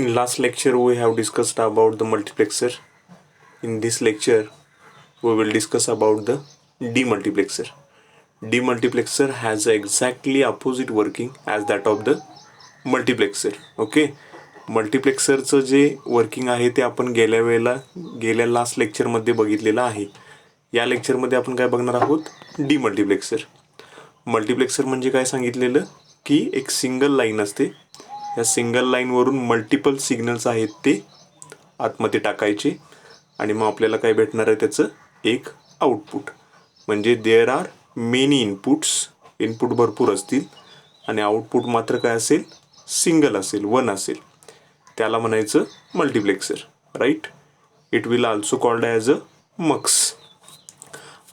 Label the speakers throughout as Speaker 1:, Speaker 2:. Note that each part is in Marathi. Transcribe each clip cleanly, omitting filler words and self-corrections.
Speaker 1: In last lecture we have discussed about the multiplexer. In this lecture we will discuss about the demultiplexer. Demultiplexer has exactly opposite working as that of the multiplexer. Okay, मल्टिप्लेक्सरचं जे वर्किंग आहे ते आपण गेल्या लास्ट लेक्चरमध्ये बघितलेलं आहे. या लेक्चरमध्ये आपण काय बघणार आहोत? डीमल्टिप्लेक्सर. मल्टिप्लेक्सर म्हणजे काय सांगितलेलं की एक सिंगल लाईन असते. या सिंगल लाईनवरून मल्टिपल सिग्नल्स आहेत ते आतमध्ये टाकायचे आणि मग आपल्याला काय भेटणार आहे त्याचं एक आउटपुट. म्हणजे देअर आर मेनी इनपुट भरपूर असतील आणि आउटपुट मात्र काय असेल? सिंगल असेल, वन असेल. त्याला म्हणायचं multiplexer, right. It will also called as a mux.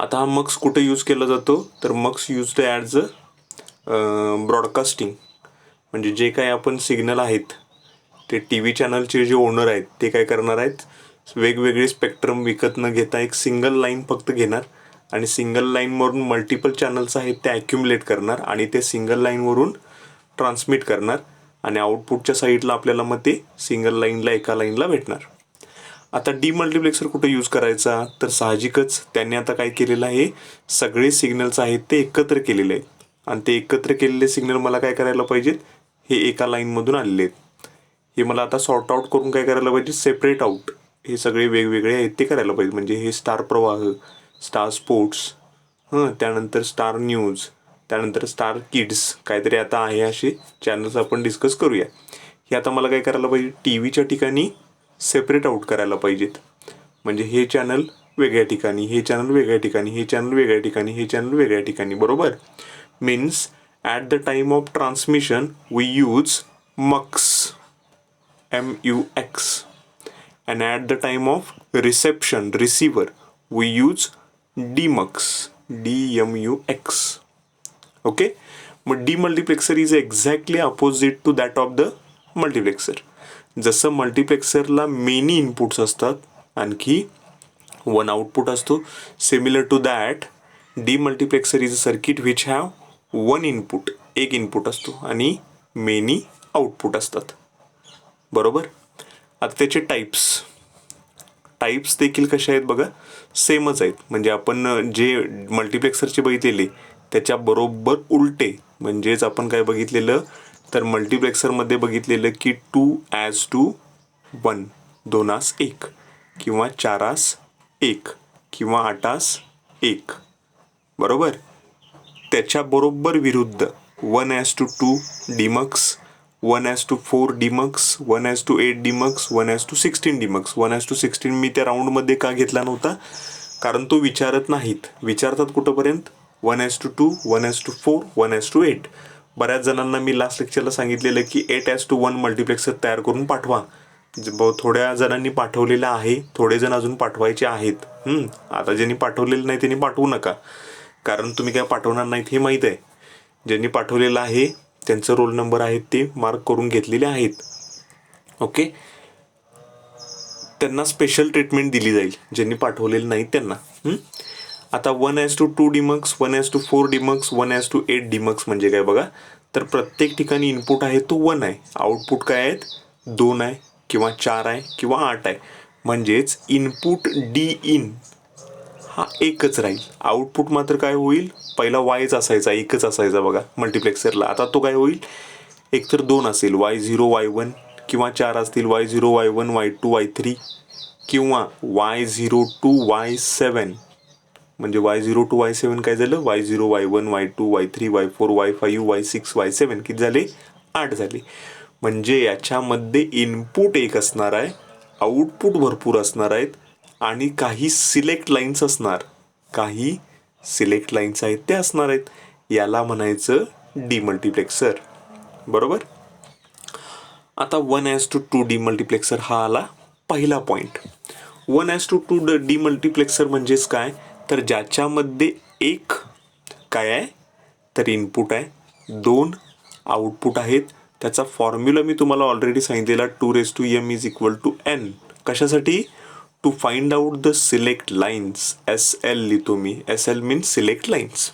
Speaker 1: आता हा मक्स कुठे यूज केला जातो? तर mux used as a broadcasting. म्हणजे जे काही आपण सिग्नल आहेत ते टी व्ही चॅनलचे जे ओनर आहेत ते काय करणार आहेत? वेगवेगळे स्पेक्ट्रम विकत न घेता एक सिंगल लाईन फक्त घेणार आणि सिंगल लाईनवरून मल्टिपल चॅनल्स आहेत ते ॲक्युमुलेट करणार आणि ते सिंगल लाईनवरून ट्रान्समिट करणार आणि आउटपुटच्या साईडला आपल्याला मग ते सिंगल लाईनला एका लाईनला भेटणार. आता डीमल्टिप्लेक्सर कुठे यूज करायचा? तर साहजिकच त्यांनी आता काय केलेलं आहे? सगळे सिग्नल्स आहेत ते एकत्र केलेले आहेत आणि ते एकत्र केलेले सिग्नल मला काय करायला पाहिजेत? हे एका लाईनमधून आलेले आहेत. हे मला आता सॉर्ट आउट करून काय करायला पाहिजे? Separate out. हे सगळे वेगवेगळे आहेत ते करायला पाहिजे. म्हणजे हे स्टार प्रवाह, स्टार स्पोर्ट्स, त्यानंतर स्टार न्यूज, त्यानंतर स्टार किड्स काहीतरी आता आहे असे चॅनल्स आपण डिस्कस करूया. हे आता मला काय करायला पाहिजे? टी व्हीच्या ठिकाणी सेपरेट आउट करायला पाहिजेत. म्हणजे हे चॅनल वेगळ्या ठिकाणी, हे चॅनल वेगळ्या ठिकाणी, हे चॅनल वेगळ्या ठिकाणी, हे चॅनल वेगळ्या ठिकाणी. बरोबर. Means at the time of transmission we use mux, MUX, and at the time of receiver we use demux, DMUX. Okay, मग demultiplexer is exactly opposite to that of the multiplexer. जसं मल्टिप्लेक्सरला मेनी इनपुट्स असतात आणखी वन आउटपुट असतो, similar to that demultiplexer is a circuit which have one input, एक इनपुट असतो आणि मेनी आउटपुट असतात. बरोबर. आता त्याचे टाईप्स देखील कसे आहेत बघा? सेमच आहेत. म्हणजे आपण जे मल्टिप्लेक्सरचे बघितलेले त्याच्या बरोबर उलटे. म्हणजेच आपण काय बघितलेलं? तर मल्टिप्लेक्सरमध्ये बघितलेलं की 2:1, 2:1 किंवा 4:1 किंवा 8:1. बरोबर. त्याच्या बरोबर विरुद्ध 1:2 डिमक्स, 1:4 डिमक्स, 1:8 डिमक्स, 1:16 डिमक्स. 1:16 मी त्या राऊंडमध्ये का घेतला नव्हता? कारण तो विचारत नाहीत. विचारतात कुठंपर्यंत? 1:2, 1:4, 1:8. बऱ्याच जणांना मी लास्ट लेक्चरला सांगितलेलं की 8:1 मल्टिप्लेक्सर तयार करून पाठवा. थोड्या जणांनी पाठवलेलं आहे, थोडे जण अजून पाठवायचे आहेत. आता ज्यांनी पाठवलेलं नाही त्यांनी पाठवू नका, कारण तुम्ही काय पाठवणार नाहीत हे माहीत आहे. ज्यांनी पाठवलेलं आहे त्यांचं रोल नंबर आहेत ते मार्क करून घेतलेले आहेत. ओके, त्यांना स्पेशल ट्रीटमेंट दिली जाईल. ज्यांनी पाठवलेलं नाही त्यांना. आता 1:2 डिमक्स, 1:4 डिमक्स, 1:8 डिमक्स म्हणजे काय बघा? तर प्रत्येक ठिकाणी इनपुट आहे तो 1 आहे, आउटपुट काय आहेत? 2 आहे किंवा 4 आहे किंवा 8 आहे. म्हणजेच इनपुट डी इन हा एकच राहील. आउटपुट मात्र काय होईल? पहिला वायच असायचा, एकच असायचा बघा मल्टिप्लेक्सरला. आता तो काय होईल? एकतर 2 असेल, Y0 Y1, किंवा 4 असतील, Y0 Y1, Y2 Y3, किंवा Y0 to Y7. म्हणजे Y0 to Y7 काय झालं? Y0 Y1 Y2 Y3 Y4 Y5 Y6 Y7 किती झाले? 8 झाले. म्हणजे याच्यामध्ये इनपुट एक असणार आहे, आउटपुट भरपूर असणार आहेत आणि काही सिलेक्ट लाईन्स असणार. काही सिलेक्ट लाईन्स आहेत ते असणार आहेत. याला म्हणायचं डीमल्टिप्लेक्सर. बरोबर. आता 1:2 डीमल्टिप्लेक्सर हा आला पहिला पॉईंट. 1:2 डीमल्टिप्लेक्सर म्हणजेच काय? तर ज्याच्यामध्ये एक काय आहे? तर इनपुट आहे, 2 आउटपुट आहेत. त्याचा फॉर्म्युला मी तुम्हाला ऑलरेडी सांगितलेला, 2m = n. कशासाठी? To find out the select lines. SL लिहितो मी. SL means select lines.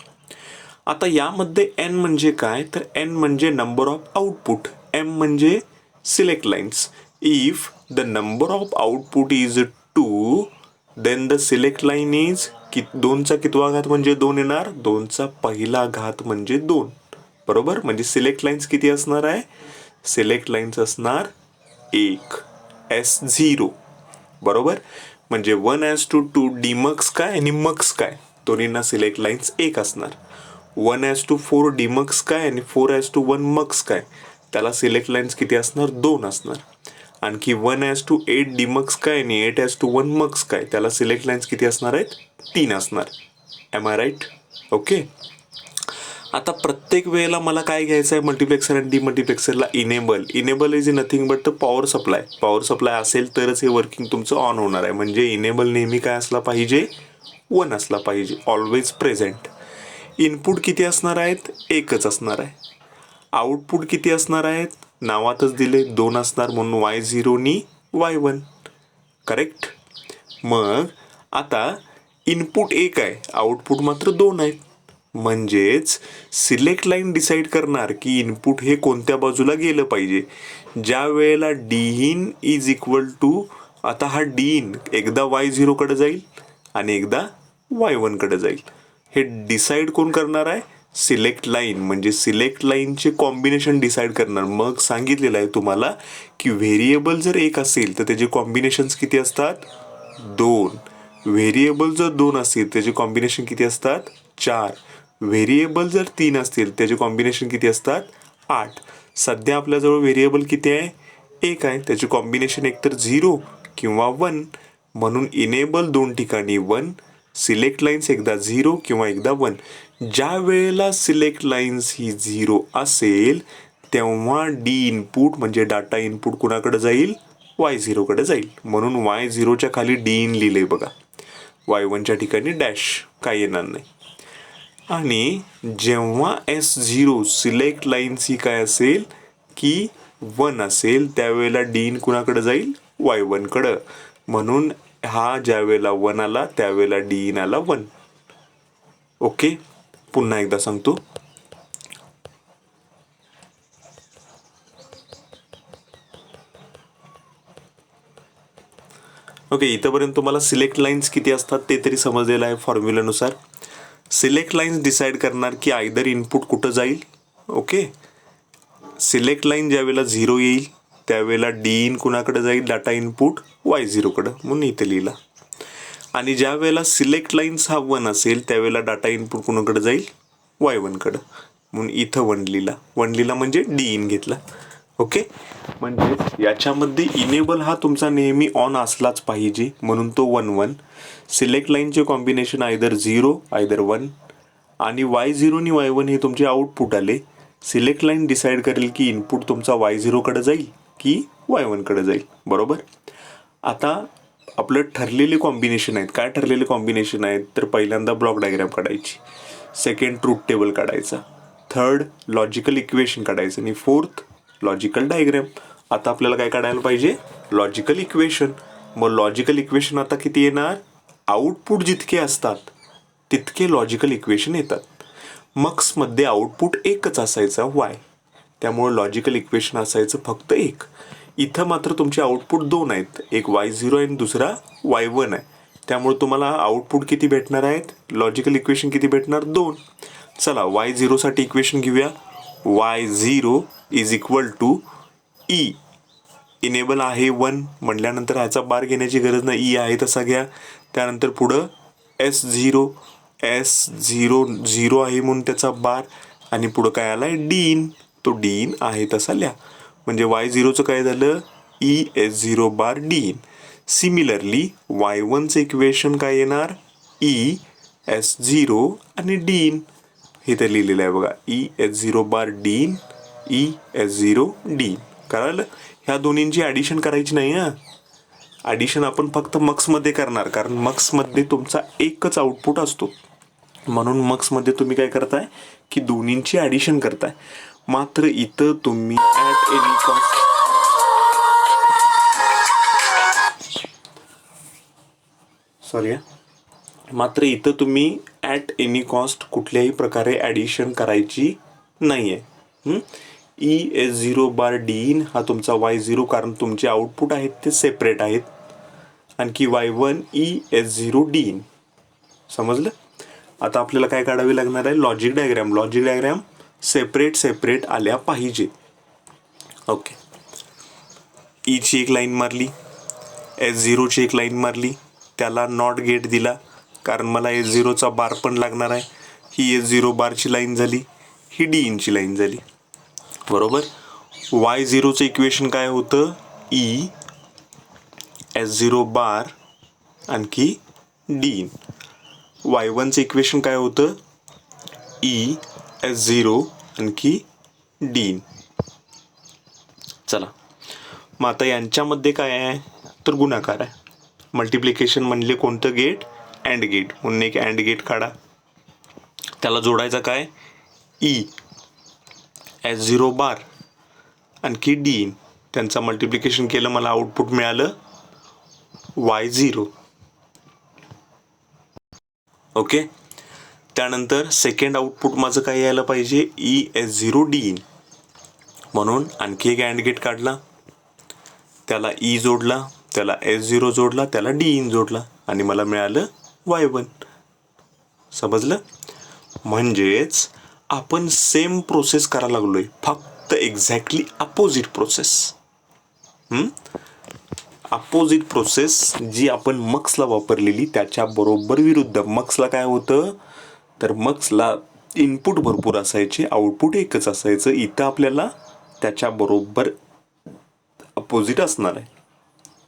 Speaker 1: आता यामध्ये n म्हणजे काय? तर n म्हणजे नंबर ऑफ आउटपुट, m म्हणजे select lines. If the number of output is 2 then the select line is 2चा कितवा घात म्हणजे 2 येणार, 2चा पहिला घात म्हणजे 2. बरोबर, म्हणजे सिलेक्ट लाईन्स किती असणार आहे, सिलेक्ट लाईन्स असणार 1 S0. बरोबर, म्हणजे 1:2 डीमक्स काय आणि मक्स काय, दोन्हींना सिलेक्ट लाईन्स 1 असणार. 1:4 डीमक्स काय आणि 4:1 मक्स काय, त्याला सिलेक्ट लाईन्स किती असणार, 2 असणार. आणखी 1:8 डीमक्स काय आणि 8:1 मक्स काय, त्याला सिलेक्ट लाईन्स किती असणार आहेत, 3 असणार. Am I right? ओके. आता प्रत्येक वेळेला मला काय घ्यायचं आहे मल्टिप्लेक्सर आणि डीमल्टिप्लेक्सरला, enable is nothing but the power supply असेल तरच हे वर्किंग तुमचं ऑन होणार आहे. म्हणजे इनेबल नेहमी काय असला पाहिजे, 1 असला पाहिजे, ऑलवेज प्रेझेंट. इनपुट किती असणार आहेत, 1च असणार आहे. आउटपुट किती असणार आहेत, नावातच दिले 2 असणार, म्हणून Y0 आणि Y1. करेक्ट. मग आता इनपुट 1 आहे, आउटपुट मात्र 2 आहेत. म्हणजेच सिलेक्ट लाईन डिसाईड करणार की इनपुट हे कोणत्या बाजूला गेलं पाहिजे. ज्या वेळेला D in is equal to, आता हा डी इन एकदा Y0 कडे जाईल आणि एकदा Y1 कडे जाईल. हे डिसाईड कोण करणार आहे, सिलेक्ट लाईन. म्हणजे सिलेक्ट लाईनचे कॉम्बिनेशन डिसाईड करणार. मग सांगितलेलं आहे तुम्हाला की व्हेरिएबल जर 1 असेल तर त्याचे कॉम्बिनेशन्स किती असतात, 2. व्हेरिएबल जर 2 असेल त्याचे कॉम्बिनेशन किती असतात, 4. व्हेरिएबल जर 3 असतील त्याचे कॉम्बिनेशन किती असतात, 8. सध्या आपल्याजवळ व्हेरिएबल किती आहे, 1 आहे. त्याचे कॉम्बिनेशन एकतर 0 किंवा 1. म्हणून इनेबल 2 ठिकाणी 1, सिलेक्ट लाईन्स एकदा 0 किंवा एकदा 1. ज्या वेळेला सिलेक्ट लाईन्स ही 0 असेल तेव्हा डी इनपुट म्हणजे डाटा इनपुट कुणाकडे जाईल, Y0 कडे जाईल. म्हणून Y0च्या खाली डी इन लिहिले बघा, Y1च्या ठिकाणी डॅश, काय येणार नाही. आणि जेव्हा S0 सिलेक्ट लाईन्स ही काय असेल की 1 असेल त्यावेळेला डी इन कुणाकडे जाईल, Y1 कडं. म्हणून हा ज्या वेळेला 1 आला त्यावेळेला डी इन आला 1. ओके, पुन्हा एकदा सांगतो. ओके, इथंपर्यंत तुम्हाला सिलेक्ट लाईन्स किती असतात ते तरी समजलेलं आहे फॉर्म्युलानुसार. सिलेक्ट लाईन्स डिसाईड करणार की आयदर इनपुट कुठं जाईल. ओके, सिलेक्ट लाईन ज्या वेळेला 0 येईल त्यावेळेला डी इन कुणाकडे जाईल, डाटा इनपुट Y0 कडं, म्हणून इथे लिहिला. आणि ज्या वेळेला सिलेक्ट लाईन्स हा 1 असेल त्यावेळेला डाटा इनपुट कुणाकडे जाईल, Y1 कडं, म्हणून इथं 1 लिहिला म्हणजे डी इन घेतला. ओके, म्हणजे याच्यामध्ये इनेबल हा तुमचा नेहमी ऑन असलाच पाहिजे, म्हणून तो 1-1. सिलेक्ट लाईनचे कॉम्बिनेशन आयदर 0 आयदर 1. आणि Y0 आणि Y1 हे तुमचे आउटपुट आले. सिलेक्ट लाईन डिसाईड करेल की इनपुट तुमचा Y0 कडे जाईल की Y1 कडे जाईल. बरोबर. आता आपलं ठरलेले कॉम्बिनेशन आहेत. काय ठरलेले कॉम्बिनेशन आहेत तर पहिल्यांदा ब्लॉक डायग्राम काढायची, सेकंड ट्रूथ टेबल काढायचा, थर्ड लॉजिकल इक्वेशन काढायचं आणि फोर्थ लॉजिकल डायग्राम. आता आपल्याला काय काढायला पाहिजे, लॉजिकल इक्वेशन. मग लॉजिकल इक्वेशन आता किती येणार, आउटपुट जितके असतात तितके लॉजिकल इक्वेशन येतात. मक्समध्ये आउटपुट एकच असायचा Y, त्यामुळे लॉजिकल इक्वेशन असायचं फक्त 1. इथं मात्र तुमचे आउटपुट 2 आहेत, एक Y0 आहे आणि दुसरा Y1 आहे. त्यामुळे तुम्हाला आउटपुट किती भेटणार आहेत, लॉजिकल इक्वेशन किती भेटणार, 2. चला Y0 साठी इक्वेशन घेऊया. Y0 is equal to E. Enable आहे 1 म्हटल्यानंतर ह्याचा बार घेण्याची गरज नाही, E आहे तसा घ्या. त्यानंतर पुढं S0 0 आहे म्हणून त्याचा बार, आणि पुढं काय आलाय डी इन, तो डी इन आहे तसा लिहा. म्हणजे Y0चं काय झालं, ES0 bar D in. Similarly Y1चं इक्वेशन काय येणार, ES0 आणि डी इन. हे तर लिहिलेलं आहे बघा, ES0 bar D in, ES0 D in. कळालं. ह्या दोन्हींची ॲडिशन करायची नाही हां. ॲडिशन आपण फक्त मक्समध्ये करणार, कारण मक्समध्ये तुमचा एकच आउटपुट असतो. म्हणून मक्समध्ये तुम्ही काय करताय की दोन्हींची ॲडिशन करताय. मात्र इथं तुम्ही ॲट एनी कॉस्ट मात्र इथं तुम्ही ॲट एनी कॉस्ट कुठल्याही प्रकारे ॲडिशन करायची नाही आहे. ES0 बार डी इन हा तुमचा Y0, कारण तुमचे आउटपुट आहेत ते सेपरेट आहेत. आणखी Y1 ES0 डी इन. समजलं? आता आपल्याला काय काढावी लागणार आहे? Logic diagram. Logic diagram separate आल्या पाहिजे. ओके. ईची एक लाईन मारली, S0ची एक लाईन मारली, त्याला नॉट गेट दिला, कारण मला S0चा बार पण लागणार आहे. ही S0 बारची लाईन झाली, ही डी इनची लाईन झाली. बरोबर. Y0चं इक्वेशन काय होतं? ई S0 बार आणखी डी इन. Y1चं इक्वेशन काय होतं? ई S0 आणखी डी इन. चला, मग आता यांच्यामध्ये काय आहे? तर गुणाकार आहे. मल्टिप्लिकेशन म्हणले कोणतं गेट? And gate. म्हणून एक अँड गेट काढा. त्याला जोडायचा काय? ई S0 बार आणखी डी इन. त्यांचं मल्टिप्लिकेशन केलं, मला आउटपुट मिळालं Y0. ओके. त्यानंतर सेकंड आउटपुट माझं काय यायला पाहिजे? ES0 D in. म्हणून आणखी एक अँड गेट काढला, त्याला ई जोडला, त्याला S0 जोडला, त्याला डी इन जोडला आणि मला मिळालं Y1. समजलं? म्हणजेच आपण सेम प्रोसेस करायला लागलोय, फक्त exactly opposite process. Opposite process जी आपण मक्सला वापरलेली त्याच्या बरोबर विरुद्ध. मक्सला काय होतं? तर मक्सला इनपुट भरपूर असायचे, आउटपुट एकच असायचं. इथं आपल्याला त्याच्या बरोबर अपोजिट असणार आहे.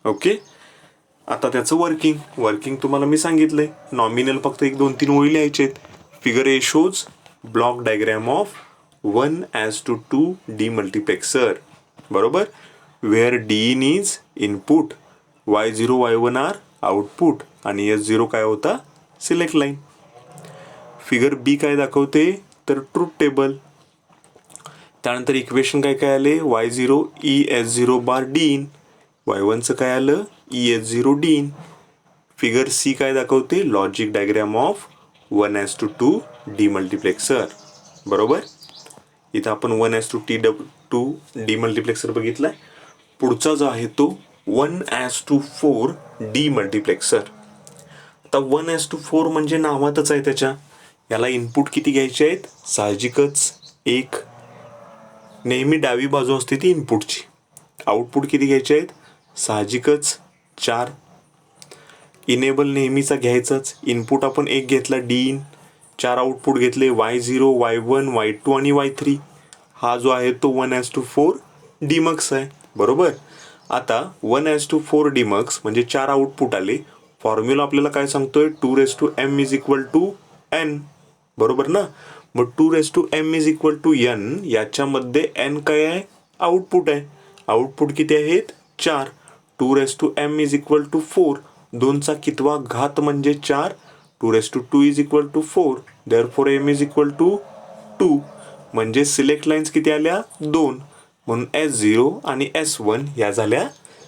Speaker 1: ओके. आता त्याचं वर्किंग तुम्हाला मी सांगितलंय. नॉमिनल फक्त 1-2-3 ओळी लिहायचे आहेत. Figure A shows block diagram of 1:2 demultiplexer. बरोबर. Where D in is input, Y0 Y1 are output आणि S0 काय होता? Select line. फिगर बी काय दाखवते? तर ट्रूथ टेबल. त्यानंतर इक्वेशन काय आले? Y0 ES0 bar D in. Y1चं काय आलं? ES0 D in. Figure C काय दाखवते? Logic diagram of 1:2 demultiplexer. बरोबर. इथं आपण 1:2 डीमल्टिप्लेक्सर बघितलाय. पुढचा जो आहे तो 1:4 डीमल्टिप्लेक्सर. आता 1:4 म्हणजे नावातच आहे त्याच्या. याला इनपुट किती घ्यायचे आहेत? साहजिकच एक. नेहमी डावी बाजू असते ती इनपुटची. आउटपुट किती घ्यायचे आहेत? साहजिकच 4. इनेबल नेहमीचा घ्यायचाच. इनपुट आपण एक घेतला डी इन, 4 आउटपुट घेतले Y0 Y1 Y2 आणि Y3. हा जो आहे तो 1:4 डीमक्स आहे. बरोबर. आता 1:4 डीमक्स म्हणजे 4 आउटपुट आले. फॉर्म्युला आपल्याला काय सांगतोय? 2m = n. बरोबर ना. मग 2m = n. याच्यामध्ये n काय आहे? आउटपुट आहे. आउटपुट किती आहेत? 4. 2m = 4. 2चा कितवा घात म्हणजे 4. 2 = 4. Therefore m = 2. म्हणजे सिलेक्ट लाईन्स किती आल्या? 2. म्हणून S0 आणि S1 या झाल्या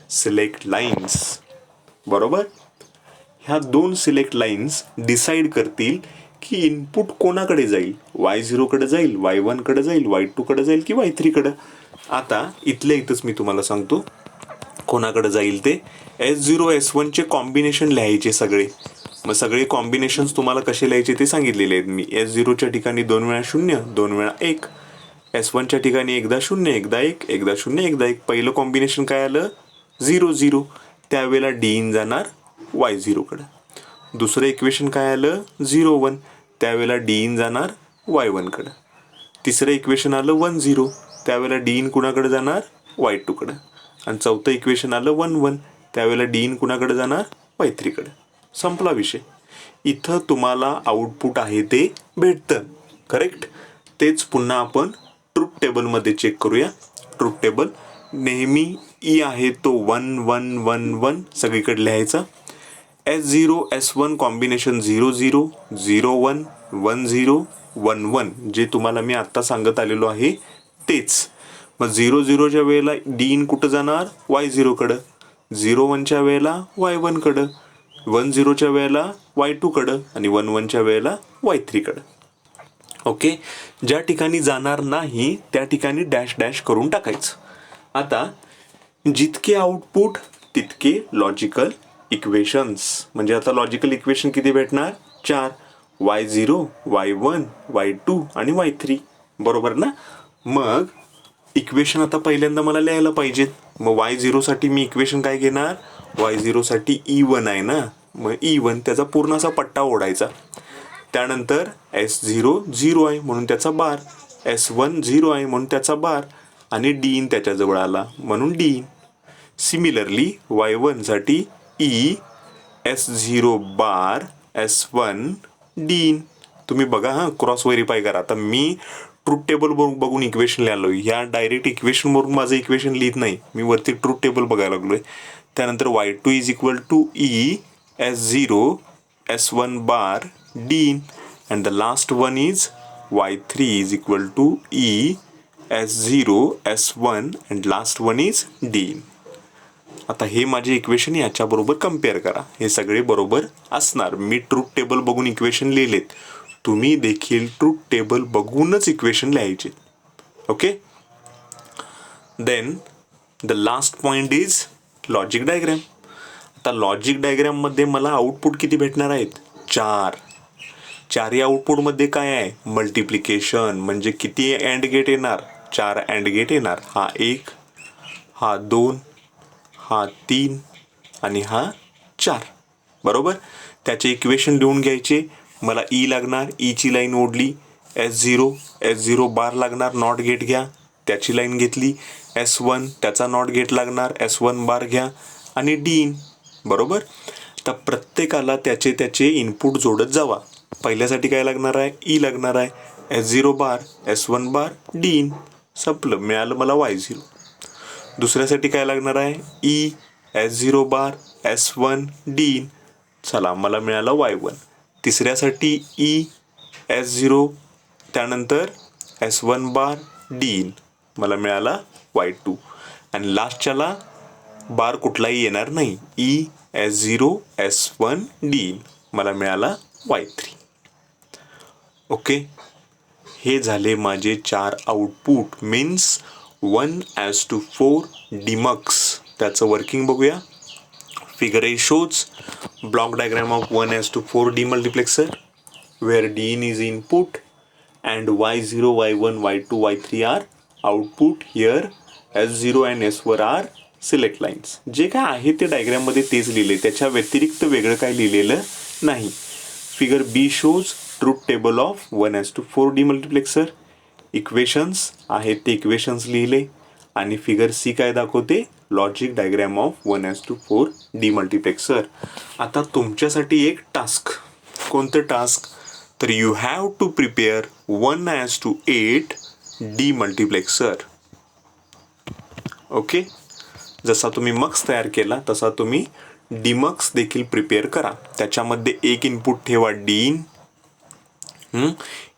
Speaker 1: सिलेक्ट लाईन्स. बरोबर. ह्या 2 सिलेक्ट लाईन्स डिसाईड करतील की इनपुट कोणाकडे जाईल? Y0 कडे जाईल, Y1 कडे जाईल, Y2 कडे जाईल की Y3 कडे. आता इथंच मी तुम्हाला सांगतो कोणाकडे जाईल ते. S0 S1 चे कॉम्बिनेशन लिहायचे सगळे. मग सगळे कॉम्बिनेशन्स तुम्हाला कसे लिहायचे ते सांगितलेले आहेत मी. S0च्या ठिकाणी 2 वेळा 0, 2 वेळा 1. S1च्या ठिकाणी एकदा 0, एकदा 1, एकदा 0, एकदा 1. पहिलं कॉम्बिनेशन काय आलं? 0 0. त्यावेळेला डी इन जाणार Y0 कडे. दुसरं इक्वेशन काय आलं? 0 1. त्यावेळेला डी इन जाणार Y1 कडे. तिसरं इक्वेशन आलं 1 0. त्यावेळेला डी इन कुणाकडे जाणार? Y2 कडे. आणि चौथं इक्वेशन आलं 1 1. त्यावेळेला डी इन कुणाकडे जाणार? Y3 कडे. संपला विषय. इथं तुम्हाला आउटपुट आहे ते भेटतं. करेक्ट. तेच पुन्हा आपण ट्रूथ टेबलमध्ये चेक करूया. ट्रूथ टेबल नेहमी ई आहे तो 1 1 1 1 सगळीकडे लिहायचा. S0 S1 कॉम्बिनेशन 0 0 0 1 1 0 1 1 जे तुम्हाला मी आत्ता सांगत आलेलो आहे तेच. मग 0 0च्या वेळेला डी इन कुठं जाणार? Y0 कडं. 0 1च्या वेळेला Y1 कडं. 1 0च्या वेळेला Y2 कडं आणि 1 1च्या वेळेला Y3 कडं. ओके, ज्या ठिकाणी जाणार नाही त्या ठिकाणी डॅश डॅश करून टाकायचं. आता जितके आउटपुट तितके लॉजिकल इक्वेशन्स. म्हणजे आता लॉजिकल इक्वेशन किती भेटणार? 4. y0, y1, y2 आणि y3. बरोबर ना? मग इक्वेशन आता पहिल्यांदा मला लिहायला पाहिजेत. मग y0 साठी मी इक्वेशन काय घेणार? y0 साठी e1 आहे ना, मग e1 त्याचा पूर्ण असा पट्टा ओढायचा. त्यानंतर s0 0 आहे म्हणून त्याचा बार, s1 0 आहे म्हणून त्याचा बार, आणि d त्याच्याजवळ आला म्हणून d. सिमिलरली y1 साठी e s0 बार s1 d. तुम्ही बघा हां, क्रॉस व्हेरीफाय करा. आता मी ट्रूथ टेबल बघून इक्वेशन लिहायलो, ह्या डायरेक्ट इक्वेशनवरून माझं इक्वेशन लिहित नाही, मी वरती ट्रूथ टेबल बघायला लागलोय. त्यानंतर y2 is equal to e s0 s1 bar d, and the last one is y3 is equal to e s0 s1 and last one is d. आता हे माझे इक्वेशन याच्याबरोबर कम्पेअर करा. हे सगळे बरोबर असणार. मी ट्रूथ टेबल बघून इक्वेशन लिहिलेत, तुम्ही देखील ट्रूथ टेबल बघूनच इक्वेशन लिहायचे. Okay. Then the last point is logic diagram. आता लॉजिक डायग्रॅम मध्ये मला आउटपुट किती भेटणार आहेत? 4. 4 या आउटपुटमध्ये काय आहे? मल्टिप्लिकेशन. म्हणजे किती अँड गेट येणार? 4 अँड गेट येणार. हा 1, हा 2, हा 3 आणि हा 4. बरोबर. त्याचे इक्वेशन लिहून घ्यायचे. मला ई लागणार, ईची लाईन ओढली. s0 बार लागणार, नॉट गेट घ्या, त्याची लाईन घेतली. s1 त्याचा नॉट गेट लागणार, s1 बार घ्या आणि d. बरोबर. तर प्रत्येकाला त्याचे इनपुट जोडत जावा. पहिल्यासाठी काय लागणार आहे? ई लागणार आहे, s0 बार s1 बार d. संपलं, मिळालं मला y0. दुसऱ्यासाठी काय लागणार आहे? ई s0 बार s1 d. चला, मला मिळालं y1. तिसऱ्यासाठी ई s0 त्यानंतर s1 बार d, मला मिळाला y2. आणि लास्टच्याला बार कुठलाही येणार नाही, ई s0 s1 d, मला मिळाला y3. ओके. हे झाले माझे 4 आउटपुट. मीन्स 1:4 डिमक्स. त्याचं वर्किंग बघूया. Figure A shows block diagram of 1:4 demultiplexer where Din is input and y0, y1, y2, y3 are output. Here s0 and s1 are select lines. जे काय आहे ते डायग्राम मध्ये तेच लिहिले, त्याच्या व्यतिरिक्त वेगळं काय लिहिलेलं नाही. Figure B shows truth table of 1:4 demultiplexer. Equations आहेत ते इक्वेशन्स लिहिले. आणि फिगर C काय दाखवते? Logic diagram of 1:4 demultiplexer. आता तुमच्यासाठी एक टास्क. कोणतं टास्क? तर you have to prepare 1:8 demultiplexer. Okay. जसा तुम्ही मक्स तयार केला तसा तुम्ही डीमक्स देखील प्रिपेअर करा. त्याच्यामध्ये एक इनपुट ठेवा डीन,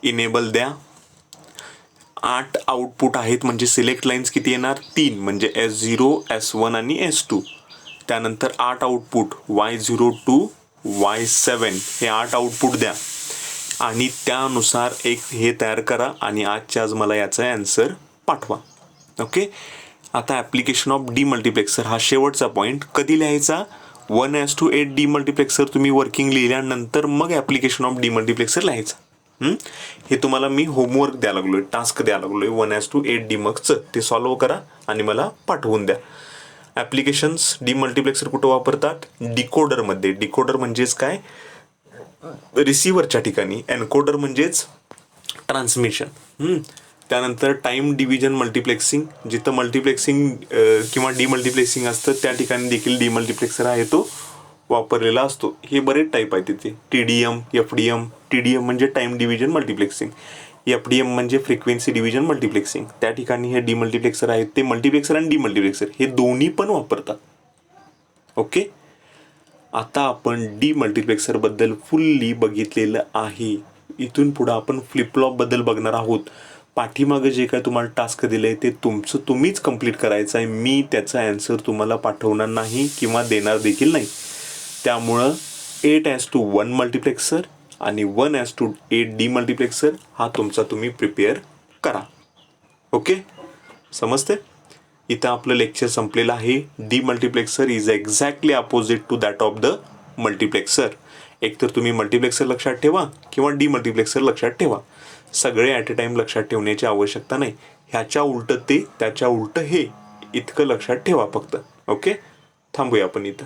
Speaker 1: इनेबल द्या. 8 आउटपुट आहेत म्हणजे सिलेक्ट लाईन्स किती येणार? 3, म्हणजे s0 s1 आणि s2. त्यानंतर 8 आउटपुट y0 to y7 हे 8 आउटपुट द्या आणि त्यानुसार एक हे तयार करा आणि आजच्या आज मला याचा आन्सर पाठवा. ओके. आता ॲप्लिकेशन ऑफ डीमल्टिप्लेक्सर हा शेवटचा पॉईंट. कधी लिहायचा? 1:8 डीमल्टिप्लेक्सर तुम्ही वर्किंग लिहिल्यानंतर मग ॲप्लिकेशन ऑफ डीमल्टिप्लेक्सर लिहायचा. हे तुम्हाला मी होमवर्क द्यायला लागलोय, टास्क द्यायला लागलोय. 1:8 डीमक्सचं ते सॉल्व्ह करा आणि मला पाठवून द्या. ॲप्लिकेशन्स डीमल्टिप्लेक्सर कुठं वापरतात? डिकोडरमध्ये. डिकोडर म्हणजेच काय? रिसिव्हरच्या ठिकाणी. एनकोडर म्हणजेच ट्रान्समिशन. त्यानंतर टाईम डिव्हिजन मल्टिप्लेक्सिंग, जिथं मल्टिप्लेक्सिंग किंवा डीमल्टिप्लेक्सिंग असतं त्या ठिकाणी देखील डीमल्टिप्लेक्सर आहे तो वापरलेला असतो. हे बरेच टाईप आहे तिथे. TDM, FDM. TDM म्हणजे टाईम डिव्हिजन मल्टिप्लेक्सिंग, FDM म्हणजे फ्रिक्वेन्सी डिव्हिजन मल्टिप्लेक्सिंग. त्या ठिकाणी हे डीमल्टिप्लेक्सर आहेत ते मल्टिप्लेक्सर आणि डीमल्टिप्लेक्सर हे दोन्ही पण वापरतात. ओके. आता आपण डीमल्टिप्लेक्सर बद्दल फुल्ली बघितलेलं आहे. इथून पुढे आपण फ्लिपफ्लॉप बद्दल बघणार आहोत. पाठीमागं जे काय तुम्हाला टास्क दिलंय ते तुम्हीच कंप्लीट करायचं आहे. मी त्याचा आन्सर तुम्हाला पाठवणार नाही किंवा देणार देखील नाही. त्यामुळं 8:1 मल्टिप्लेक्सर आणि 1:8 डीमल्टिप्लेक्सर हा तुमचा तुम्ही प्रिपेअर करा. ओके, समजते. इथं आपलं लेक्चर संपलेलं आहे. Demultiplexer is exactly opposite to that of the multiplexer. एकतर तुम्ही मल्टिप्लेक्सर लक्षात ठेवा किंवा डीमल्टिप्लेक्सर लक्षात ठेवा. सगळे ॲट अ टाईम लक्षात ठेवण्याची आवश्यकता नाही. ह्याच्या उलटं ते, त्याच्या उलटं हे, इतकं लक्षात ठेवा फक्त. ओके, थांबूया आपण इथं.